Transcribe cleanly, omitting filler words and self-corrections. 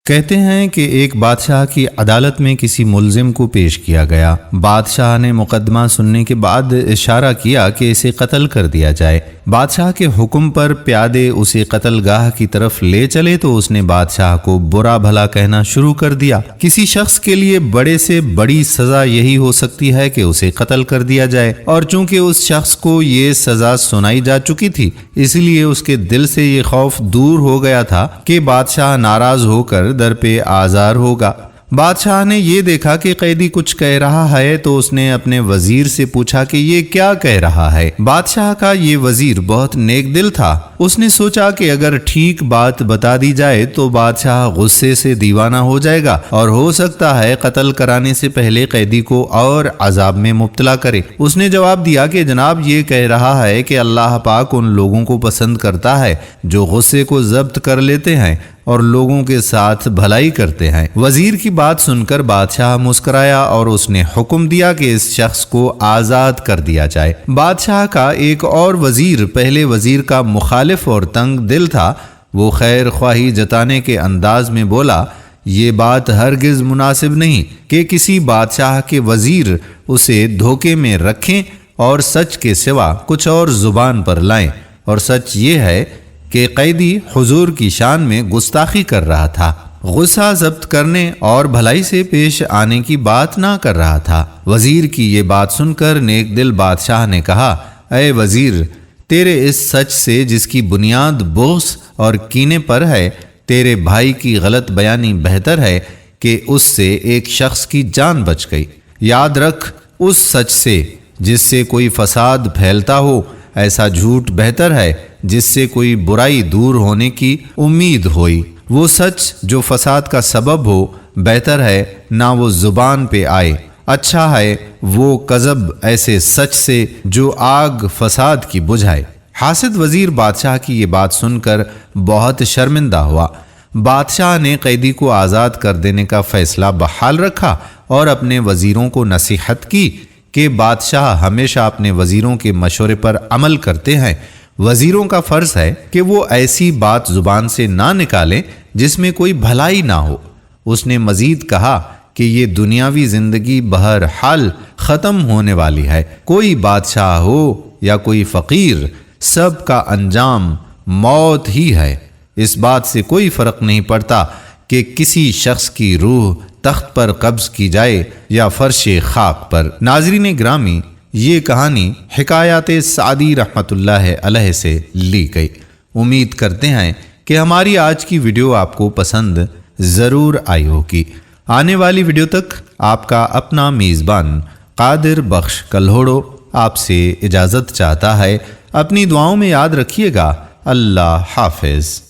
کہتے ہیں کہ ایک بادشاہ کی عدالت میں کسی ملزم کو پیش کیا گیا۔ بادشاہ نے مقدمہ سننے کے بعد اشارہ کیا کہ اسے قتل کر دیا جائے۔ بادشاہ کے حکم پر پیادے اسے قتل گاہ کی طرف لے چلے تو اس نے بادشاہ کو برا بھلا کہنا شروع کر دیا۔ کسی شخص کے لیے بڑے سے بڑی سزا یہی ہو سکتی ہے کہ اسے قتل کر دیا جائے، اور چونکہ اس شخص کو یہ سزا سنائی جا چکی تھی اس لیے اس کے دل سے یہ خوف دور ہو گیا تھا کہ بادشاہ ناراض ہو کر در پہ آزار ہوگا۔ بادشاہ نے یہ دیکھا کہ قیدی کچھ کہہ رہا ہے تو اس نے اپنے وزیر سے پوچھا کہ یہ کیا کہہ رہا ہے۔ بادشاہ کا یہ وزیر بہت نیک دل تھا۔ اس نے سوچا کہ اگر ٹھیک بات بتا دی جائے تو بادشاہ غصے سے دیوانہ ہو جائے گا اور ہو سکتا ہے قتل کرانے سے پہلے قیدی کو اور عذاب میں مبتلا کرے۔ اس نے جواب دیا کہ جناب یہ کہہ رہا ہے کہ اللہ پاک ان لوگوں کو پسند کرتا ہے جو غصے کو ضبط کر لیتے ہیں اور لوگوں کے ساتھ بھلائی کرتے ہیں۔ وزیر کی بات سن کر بادشاہ مسکرایا اور اس نے حکم دیا کہ اس شخص کو آزاد کر دیا جائے۔ بادشاہ کا ایک اور وزیر پہلے وزیر کا مخالف اور تنگ دل تھا۔ وہ خیر خواہی جتانے کے انداز میں بولا، یہ بات ہرگز مناسب نہیں کہ کسی بادشاہ کے وزیر اسے دھوکے میں رکھیں اور سچ کے سوا کچھ اور زبان پر لائیں، اور سچ یہ ہے کہ قیدی حضور کی شان میں گستاخی کر رہا تھا، غصہ ضبط کرنے اور بھلائی سے پیش آنے کی بات نہ کر رہا تھا۔ وزیر کی یہ بات سن کر نیک دل بادشاہ نے کہا، اے وزیر، تیرے اس سچ سے جس کی بنیاد بغض اور کینے پر ہے، تیرے بھائی کی غلط بیانی بہتر ہے کہ اس سے ایک شخص کی جان بچ گئی۔ یاد رکھ، اس سچ سے جس سے کوئی فساد پھیلتا ہو، ایسا جھوٹ بہتر ہے جس سے کوئی برائی دور ہونے کی امید ہوئی۔ وہ سچ جو فساد کا سبب ہو بہتر ہے نہ وہ زبان پہ آئے، اچھا ہے وہ کذب ایسے سچ سے جو آگ فساد کی بجھائے۔ حاسد وزیر بادشاہ کی یہ بات سن کر بہت شرمندہ ہوا۔ بادشاہ نے قیدی کو آزاد کر دینے کا فیصلہ بحال رکھا اور اپنے وزیروں کو نصیحت کی کہ بادشاہ ہمیشہ اپنے وزیروں کے مشورے پر عمل کرتے ہیں۔ وزیروں کا فرض ہے کہ وہ ایسی بات زبان سے نہ نکالیں جس میں کوئی بھلائی نہ ہو۔ اس نے مزید کہا کہ یہ دنیاوی زندگی بہرحال ختم ہونے والی ہے، کوئی بادشاہ ہو یا کوئی فقیر، سب کا انجام موت ہی ہے۔ اس بات سے کوئی فرق نہیں پڑتا کہ کسی شخص کی روح تخت پر قبض کی جائے یا فرش خاک پر۔ ناظرین گرامی، یہ کہانی حکایات سعدی رحمۃ اللہ علیہ سے لی گئی۔ امید کرتے ہیں کہ ہماری آج کی ویڈیو آپ کو پسند ضرور آئی ہوگی۔ آنے والی ویڈیو تک آپ کا اپنا میزبان قادر بخش کلہوڑو آپ سے اجازت چاہتا ہے۔ اپنی دعاؤں میں یاد رکھیے گا۔ اللہ حافظ۔